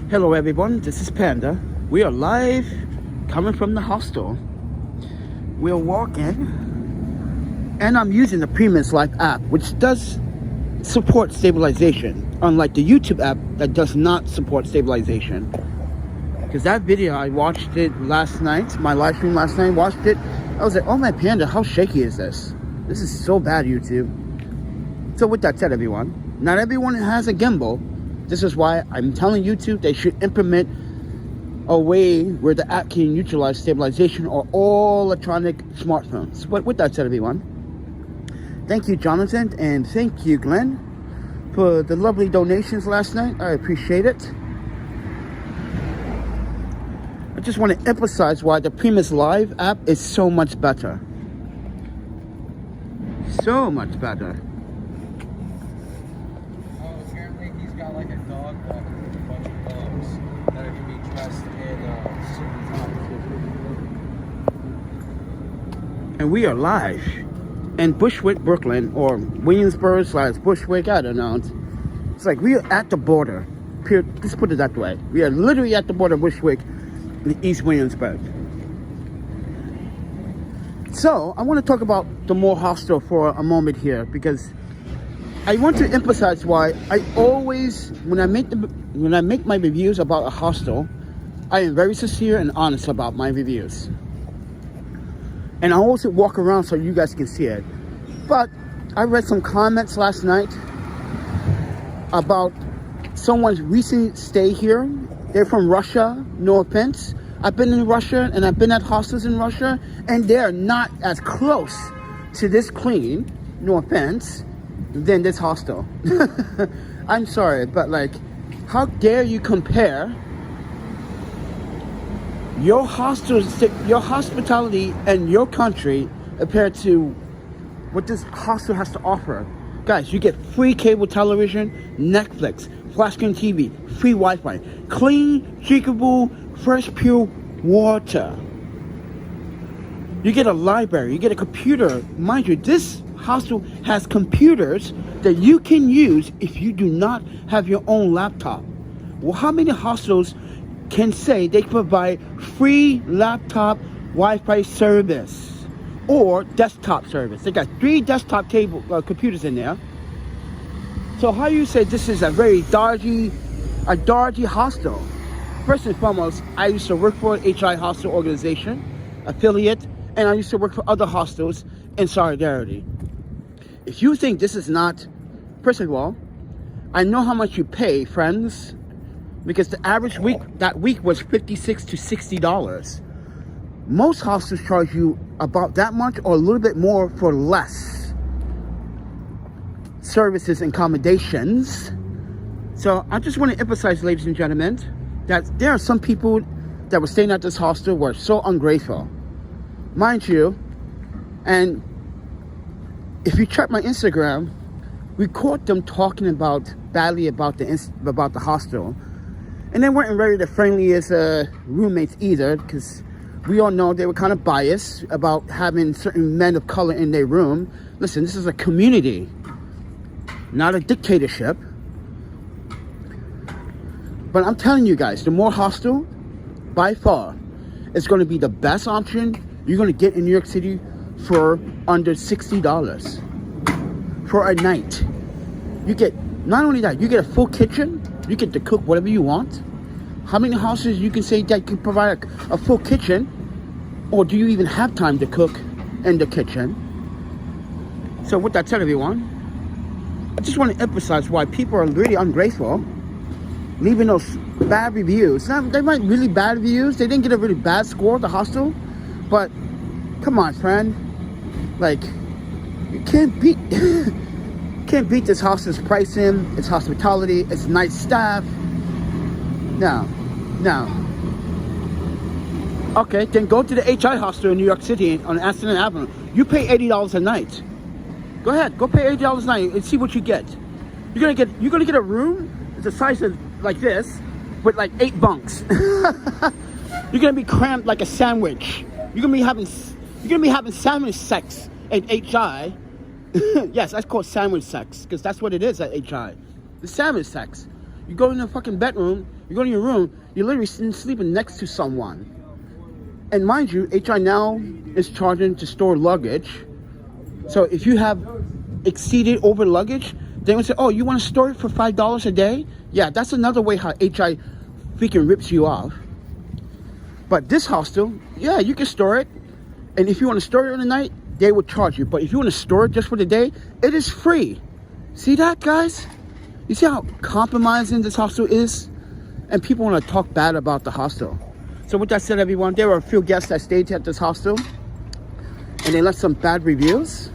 Hello everyone, this is Panda. We are live coming from the hostel. We're walking and I'm using the PRISM Live app, which does support stabilization, unlike the YouTube app that does not support stabilization. Because that video, I watched it last night, my live stream last night, watched it. I was like, oh my Panda, how shaky is this? This is so bad, YouTube. So with that said, everyone, not everyone has a gimbal. This is why I'm telling YouTube they should implement a way where the app can utilize stabilization on all electronic smartphones. But with that said, everyone, thank you, Jonathan, and thank you, Glenn, for the lovely donations last night. I appreciate it. I just want to emphasize why the PRISM Live app is so much better. So much better. Like a dog walker with a bunch of dogs that are going to be dressed in certain times. And we are live in Bushwick, Brooklyn, or Williamsburg/Bushwick, I don't know. It's like we are at the border. Let's put it that way. We are literally at the border of Bushwick in East Williamsburg. So I want to talk about the Moore Hostel for a moment here, because I want to emphasize why I always, when I make my reviews about a hostel, I am very sincere and honest about my reviews. And I also walk around so you guys can see it. But I read some comments last night about someone's recent stay here. They're from Russia, no offense. I've been in Russia and I've been at hostels in Russia, and they're not as close to this clean, no offense, than this hostel. I'm sorry, but like, how dare you compare your hospitality and your country compared to what this hostel has to offer? Guys, you get free cable television, Netflix, flat screen TV, free Wi-Fi, clean, drinkable, fresh, pure water. You get a library, you get a computer. Mind you, this hostel has computers that you can use if you do not have your own laptop. Well, how many hostels can say they provide free laptop Wi-Fi service or desktop service? They got 3 desktop computers in there. So how you say this is a very dodgy hostel? First and foremost, I used to work for an HI hostel organization, affiliate, and I used to work for other hostels in solidarity. If you think this is not, first of all, I know how much you pay, friends, because the average that week was $56 to $60. Most hostels charge you about that much or a little bit more for less services and accommodations. So I just want to emphasize, ladies and gentlemen, that there are some people that were staying at this hostel were so ungrateful. Mind you, and if you check my Instagram, we caught them talking badly about the hostel, and they weren't really the friendliest roommates either, because we all know they were kind of biased about having certain men of color in their room. Listen, this is a community, not a dictatorship. But I'm telling you guys, the Moore Hostel, by far, is going to be the best option you're going to get in New York City for under $60 for a night. You get, not only that, you get a full kitchen. You get to cook whatever you want. How many houses you can say that can provide a full kitchen? Or do you even have time to cook in the kitchen? So with that said, everyone, I just want to emphasize why people are really ungrateful, leaving those bad reviews. Now, they might really bad reviews. They didn't get a really bad score at the hostel, but come on, friend. Like, you can't beat this hostel's pricing, its hospitality, its nice staff. No. Okay, then go to the HI hostel in New York City on Aston Avenue. You pay $80 a night. Go ahead, go pay $80 a night and see what you get. You're gonna get a room the size of like this with like 8 bunks. You're gonna be cramped like a sandwich. You're gonna be having sandwich sex at HI. Yes, that's called sandwich sex, because that's what it is at HI. The sandwich sex. You go in the fucking bedroom, you go in your room, you're literally sleeping next to someone. And mind you, HI now is charging to store luggage. So if you have exceeded over luggage, they would say, oh, you want to store it for $5 a day? Yeah, that's another way how HI freaking rips you off. But this hostel, yeah, you can store it. And if you want to store it in the night, they will charge you. But if you want to store it just for the day, it is free. See that, guys? You see how compromising this hostel is? And people want to talk bad about the hostel. So with that said, everyone, there were a few guests that stayed at this hostel. And they left some bad reviews.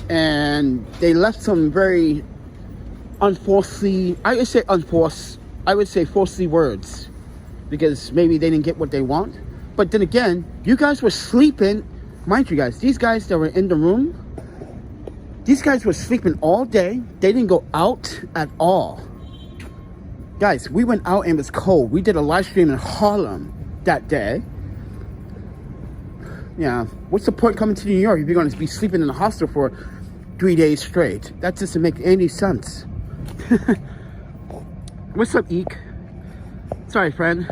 And they left some very unforcedly, I would say falsely words. Because maybe they didn't get what they want. But then again, you guys were sleeping. Mind you guys, these guys that were in the room, these guys were sleeping all day. They didn't go out at all. Guys, we went out and it was cold. We did a live stream in Harlem that day. Yeah, what's the point coming to New York if you're going to be sleeping in a hostel for 3 days straight? That doesn't make any sense. What's up, Eek? Sorry, friend.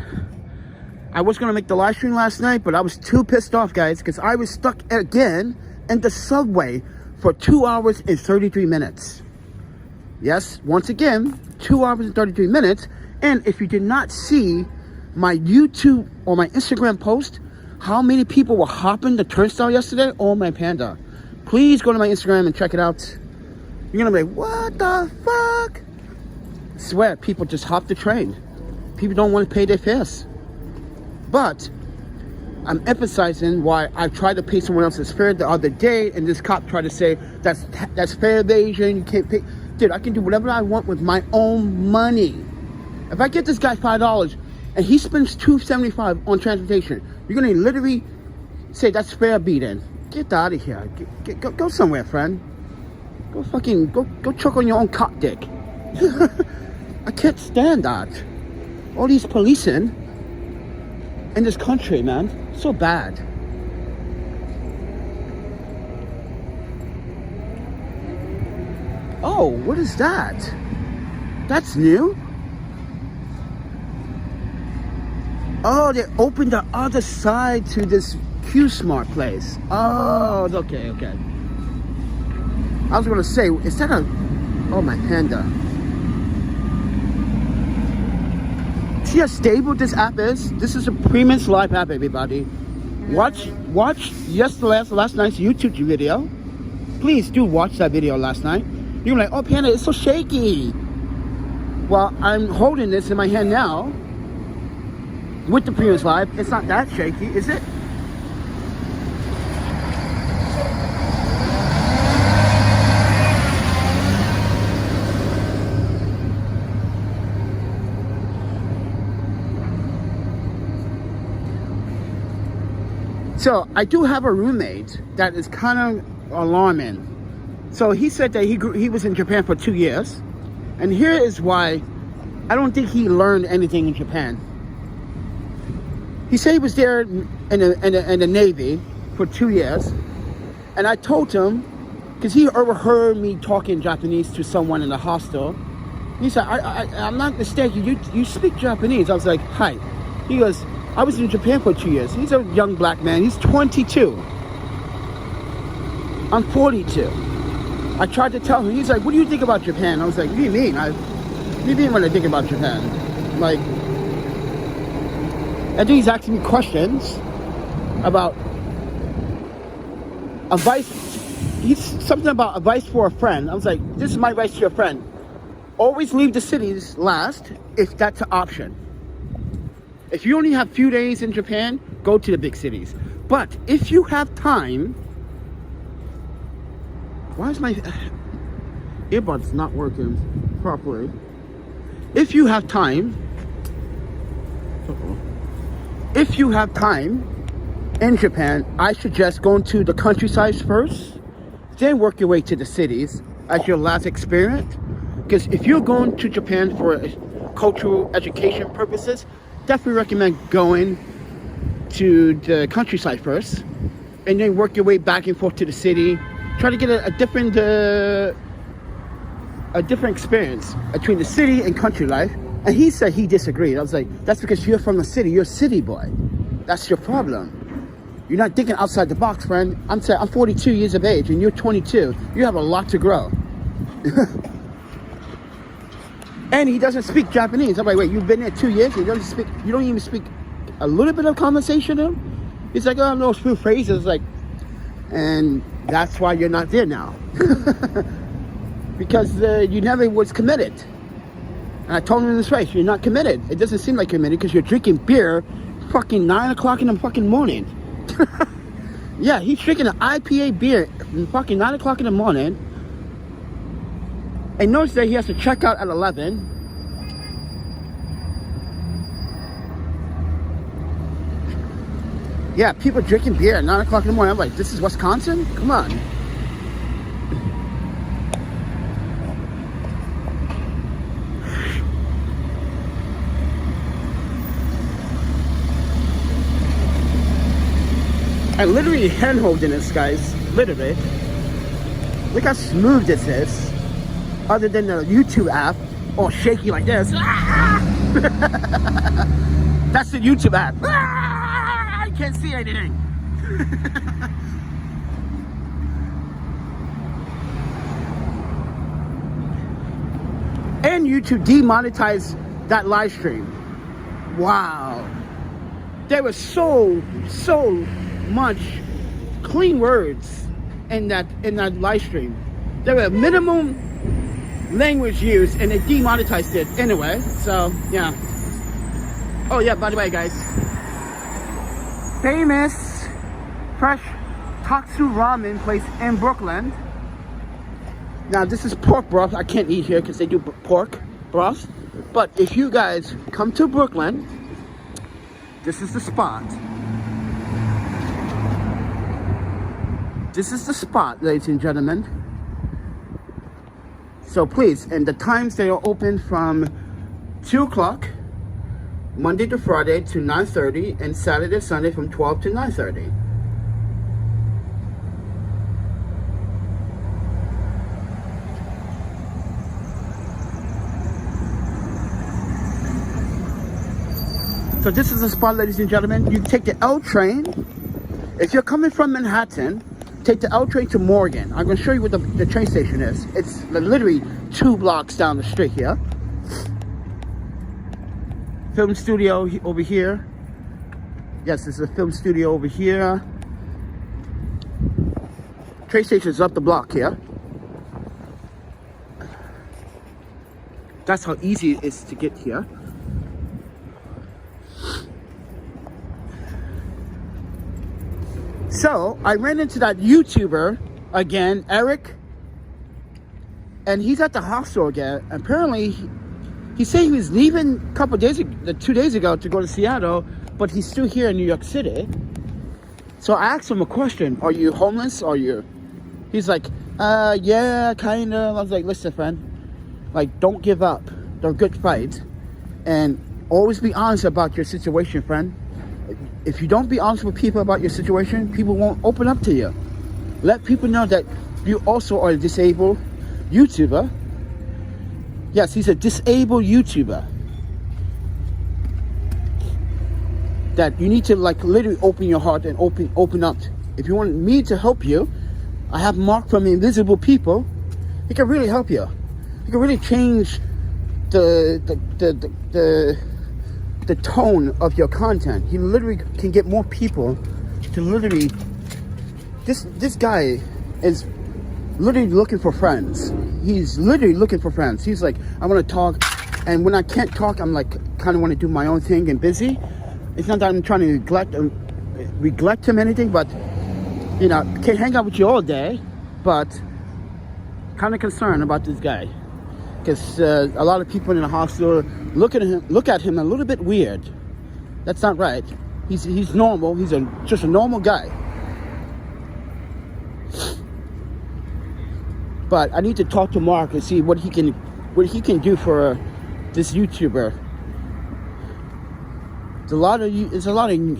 I was going to make the live stream last night, but I was too pissed off, guys, because I was stuck again in the subway for 2 hours and 33 minutes. Yes, once again, 2 hours and 33 minutes. And if you did not see my YouTube or my Instagram post, how many people were hopping the turnstile yesterday? Oh, my panda. Please go to my Instagram and check it out. You're going to be like, what the fuck? I swear, people just hop the train. People don't want to pay their fares. But I'm emphasizing why I tried to pay someone else's fare the other day, and this cop tried to say that's fare evasion. You can't pay. Dude, I can do whatever I want with my own money. If I get this guy $5 and he spends $2.75 on transportation, you're gonna literally say that's fare beating. Get out of here. Go somewhere, friend. Go choke on your own cock dick. I can't stand that. All these policing in this country, man, so bad. Oh, what is that? That's new. Oh, they opened the other side to this Q-Smart place. Oh, okay. I was gonna say, is that a? Oh, my panda. See how stable this app is? This is a PRISM live app, everybody. Watch last night's YouTube video. Please do watch that video last night. You're like, oh, panda, it's so shaky. Well, I'm holding this in my hand now with the PRISM Live. It's not that shaky, is it? So I do have a roommate that is kind of alarming. So he said that he was in Japan for 2 years, and here is why I don't think he learned anything in Japan. He said he was there in the Navy for 2 years, and I told him, because he overheard me talking Japanese to someone in the hostel. He said, I'm not mistaken, you speak Japanese. I was like, hi. He goes, I was in Japan for 2 years. He's a young black man. He's 22. I'm 42. I tried to tell him. He's like, what do you think about Japan? I was like, what do you mean? What do you mean when I think about Japan? Like, I think he's asking me questions about advice. He's something about advice for a friend. I was like, this is my advice to your friend. Always leave the cities last if that's an option. If you only have a few days in Japan, go to the big cities. But if you have time, why is my earbuds not working properly? If you have time, in Japan, I suggest going to the countryside first, then work your way to the cities as your last experience. Because if you're going to Japan for cultural education purposes, definitely recommend going to the countryside first, and then work your way back and forth to the city. Try to get a different a different experience between the city and country life. And he said he disagreed. I was like, that's because you're from the city. You're a city boy. That's your problem. You're not thinking outside the box, friend. I'm 42 years of age and you're 22. You have a lot to grow. And he doesn't speak Japanese. I'm like, wait, you've been there 2 years and you don't even speak a little bit of conversation to him? He's like, oh, no, few phrases, like, and that's why you're not there now. Because you never was committed. And I told him in his face, you're not committed. It doesn't seem like you're committed because you're drinking beer fucking 9 o'clock in the fucking morning. Yeah, he's drinking an IPA beer fucking 9 o'clock in the morning. And notice that he has to check out at 11. Yeah, people drinking beer at 9 o'clock in the morning. I'm like, this is Wisconsin? Come on. I literally hand-holding this, guys. Literally. Look how smooth this is. Other than the YouTube app, all shaky like this. That's the YouTube app. I can't see anything. And YouTube demonetized that live stream. Wow. There was so much clean words in that live stream. There were minimum language used and they demonetized it anyway. So yeah. Oh yeah, by the way, guys, famous fresh Tatsu ramen place in Brooklyn. Now this is pork broth. I can't eat here because they do pork broth. But if you guys come to Brooklyn, this is the spot. This is the spot, ladies and gentlemen. So please, and the times they are open from 2 o'clock, Monday to Friday to 9:30, and Saturday, Sunday from 12 to 9:30. So this is the spot, ladies and gentlemen. You take the L train. If you're coming from Manhattan, take the L train to Morgan. I'm going to show you what the train station is. It's literally 2 blocks down the street here. Film studio over here. Yes, there's a film studio over here. Train station is up the block here. That's how easy it is to get here. So I ran into that YouTuber again, Eric, and he's at the hostel again. Apparently, he said he was leaving a couple days ago, 2 days ago, to go to Seattle, but he's still here in New York City. So I asked him a question: are you homeless? He's like, yeah, kind of. I was like, listen, friend, like, don't give up. Don't get fight, and always be honest about your situation, friend. If you don't be honest with people about your situation, people won't open up to you. Let people know that you also are a disabled YouTuber. Yes, he's a disabled YouTuber. That you need to, like, literally open your heart and open up. If you want me to help you, I have Mark from Invisible People. He can really help you. He can really change the tone of your content. He literally can get more people to literally. This guy is literally looking for friends. He's literally looking for friends. He's like, I want to talk, and when I can't talk, I'm like, kind of want to do my own thing and busy. It's not that I'm trying to neglect him or anything, but you know, can't hang out with you all day, but kind of concerned about this guy. Because a lot of people in the hospital look at him a little bit weird. That's not right. He's normal. He's just a normal guy. But I need to talk to Mark and see what he can do for this YouTuber. It's starting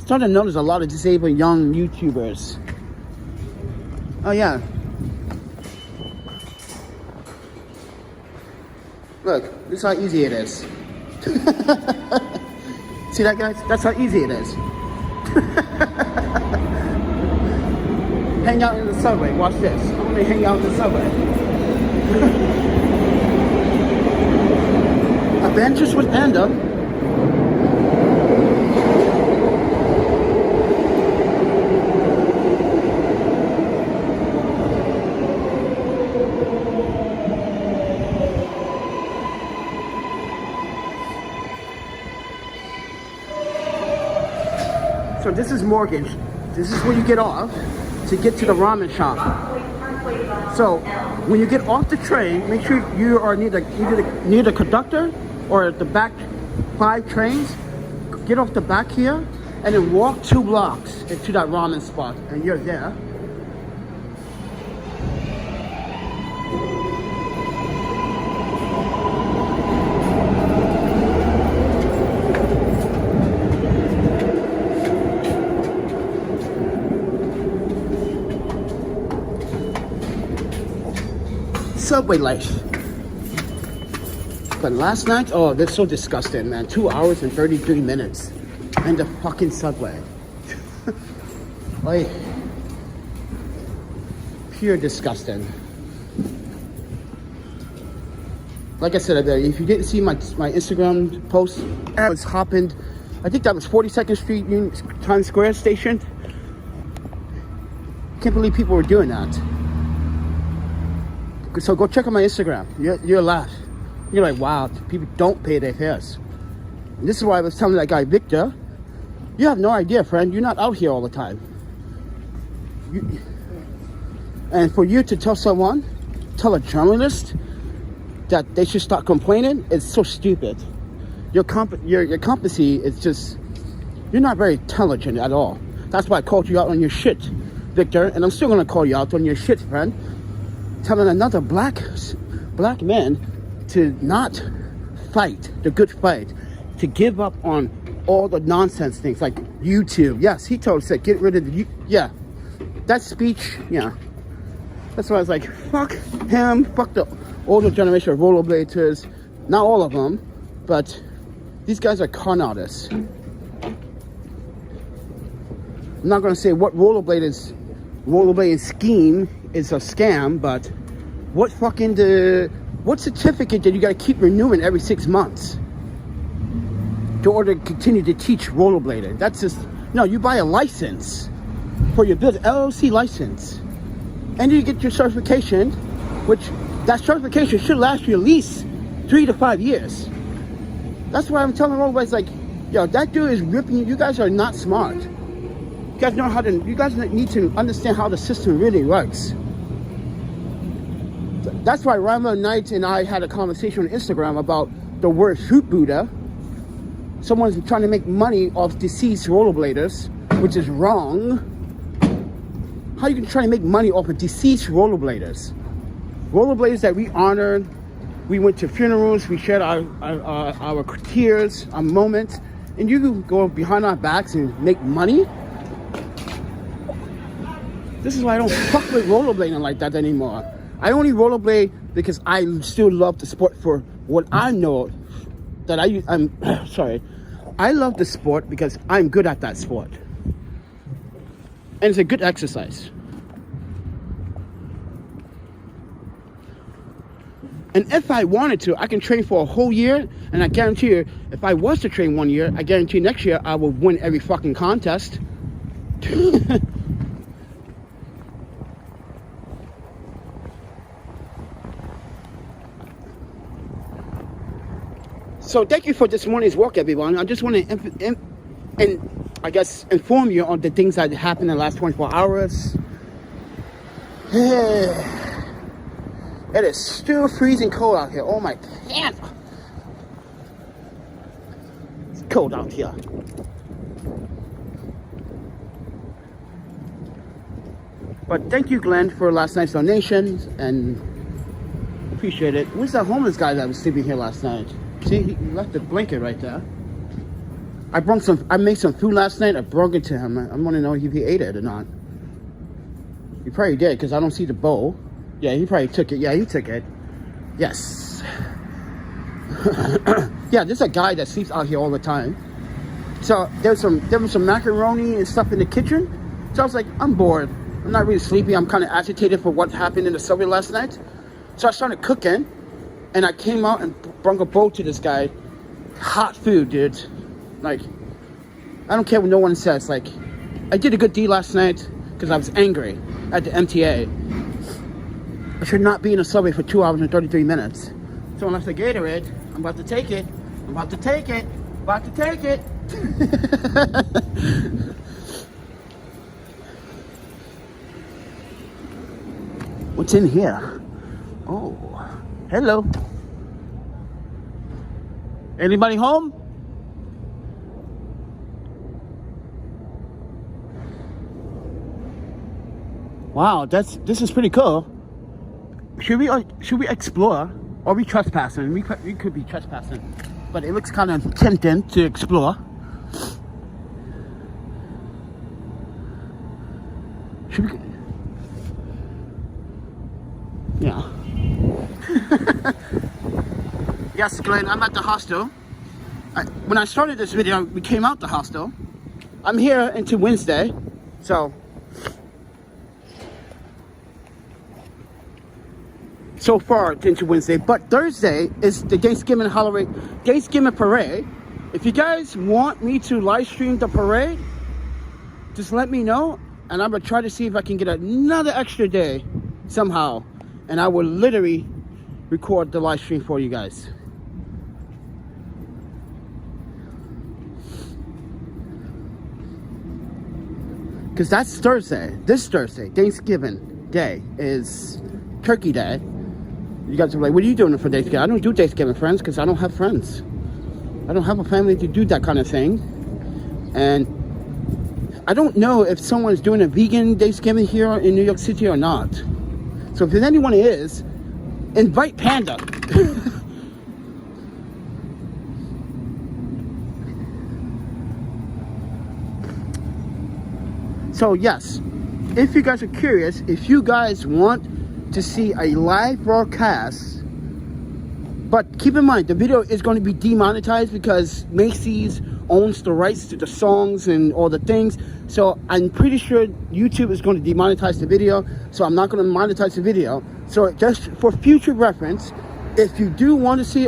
to notice a lot of disabled young YouTubers. Oh yeah. Look, this is how easy it is. See that, guys? That's how easy it is. Hang out in the subway. Watch this. I'm gonna hang out in the subway. Adventures with Panda. So this is mortgage. This is where you get off to get to the ramen shop. So when you get off the train, make sure you are near the conductor or the back 5 trains. Get off the back here and then walk 2 blocks into that ramen spot and you're there. Subway life. But last night, oh, that's so disgusting, man. 2 hours and 33 minutes in the fucking subway. Like, pure disgusting. Like I said, if you didn't see my Instagram post, I was hopping, I think that was 42nd Street, Times Square station. Can't believe people were doing that. So go check out my Instagram. You'll laugh. You're like, wow, people don't pay their fares. And this is why I was telling that guy, Victor, you have no idea, friend. You're not out here all the time. And for you to tell someone, tell a journalist that they should stop complaining, it's so stupid. Your competency is just, you're not very intelligent at all. That's why I called you out on your shit, Victor. And I'm still going to call you out on your shit, friend. Telling another black man to not fight the good fight, to give up on all the nonsense things like YouTube. Yes, he told us that get rid of the yeah, that speech. Yeah, that's why I was like, fuck him, fuck the older generation of rollerbladers. Not all of them, but these guys are con artists. I'm not gonna say what rollerblading scheme is a scam, but what certificate that you got to keep renewing every 6 months in order to continue to teach rollerblading? That's just, no, you buy a license for your business, LLC license, and you get your certification, which that certification should last you at least 3 to 5 years. That's why I'm telling rollerbladers, like, yo, that dude is ripping you. You guys are not smart. You guys need to understand how the system really works. That's why Rambo Knight and I had a conversation on Instagram about the word Fruit Buddha. Someone's trying to make money off deceased rollerbladers, which is wrong. How you can try to make money off of deceased rollerbladers? Rollerbladers that we honored, we went to funerals, we shared our tears, our moments, and you can go behind our backs and make money? This is why I don't fuck with rollerblading like that anymore. I only rollerblade because I still love the sport for what I know that I'm sorry. I love the sport because I'm good at that sport. And it's a good exercise. And if I wanted to, I can train for a whole year, and I guarantee you, if I was to train 1 year, I guarantee next year I will win every fucking contest. So thank you for this morning's walk, everyone. I just want to I guess inform you on the things that happened in the last 24 hours. It is still freezing cold out here. Oh my pants! It's cold out here. But thank you, Glenn, for last night's donations, and appreciate it. Where's that homeless guy that was sleeping here last night? See, he left the blanket right there. I made some food last night. I brought it to him. I want to know if he ate it or not. He probably did, because I don't see the bowl. Yeah, he probably took it. Yeah, he took it. Yes. Yeah, there's a guy that sleeps out here all the time. So there was some macaroni and stuff in the kitchen. So I was like, I'm bored. I'm not really sleepy. I'm kind of agitated for what happened in the subway last night. So I started cooking, and I came out and brought a bowl to this guy. Hot food, dude. Like, I don't care what no one says. Like, I did a good deed last night because I was angry at the MTA. I should not be in a subway for 2 hours and 33 minutes. So when I say Gatorade, I'm about to take it. I'm about to take it. About to take it. What's in here? Oh, hello. Anybody home? Wow, this is pretty cool. Should we explore? Or are we trespassing? We could be trespassing, but it looks kind of tempting to explore. Should we? Yeah. Yes, Glenn, I'm at the hostel. When I started this video, we came out the hostel. I'm here until Wednesday, so far into Wednesday. But Thursday is the Thanksgiving parade. If you guys want me to live stream the parade, just let me know, and I'm gonna try to see if I can get another extra day somehow, and I will literally record the live stream for you guys. Because that's Thursday. This Thursday, Thanksgiving Day, is Turkey Day. You guys are like, what are you doing for Thanksgiving? I don't do Thanksgiving, friends, because I don't have friends. I don't have a family to do that kind of thing. And I don't know if someone is doing a vegan Thanksgiving here in New York City or not. So if anyone is, invite Panda. So yes, if you guys are curious, if you guys want to see a live broadcast, but keep in mind the video is going to be demonetized because Macy's owns the rights to the songs and all the things. So I'm pretty sure YouTube is going to demonetize the video, so I'm not going to monetize the video. So just for future reference, if you do want to see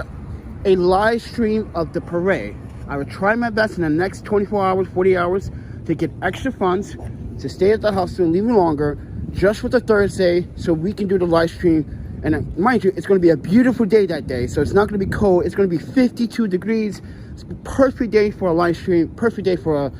a live stream of the parade, I will try my best in the next 24 hours, 40 hours to get extra funds to stay at the house and leave longer, just for the Thursday, so we can do the live stream. And mind you, it's going to be a beautiful day that day, so it's not going to be cold. It's going to be 52 degrees. It's a perfect day for a live stream, perfect day for a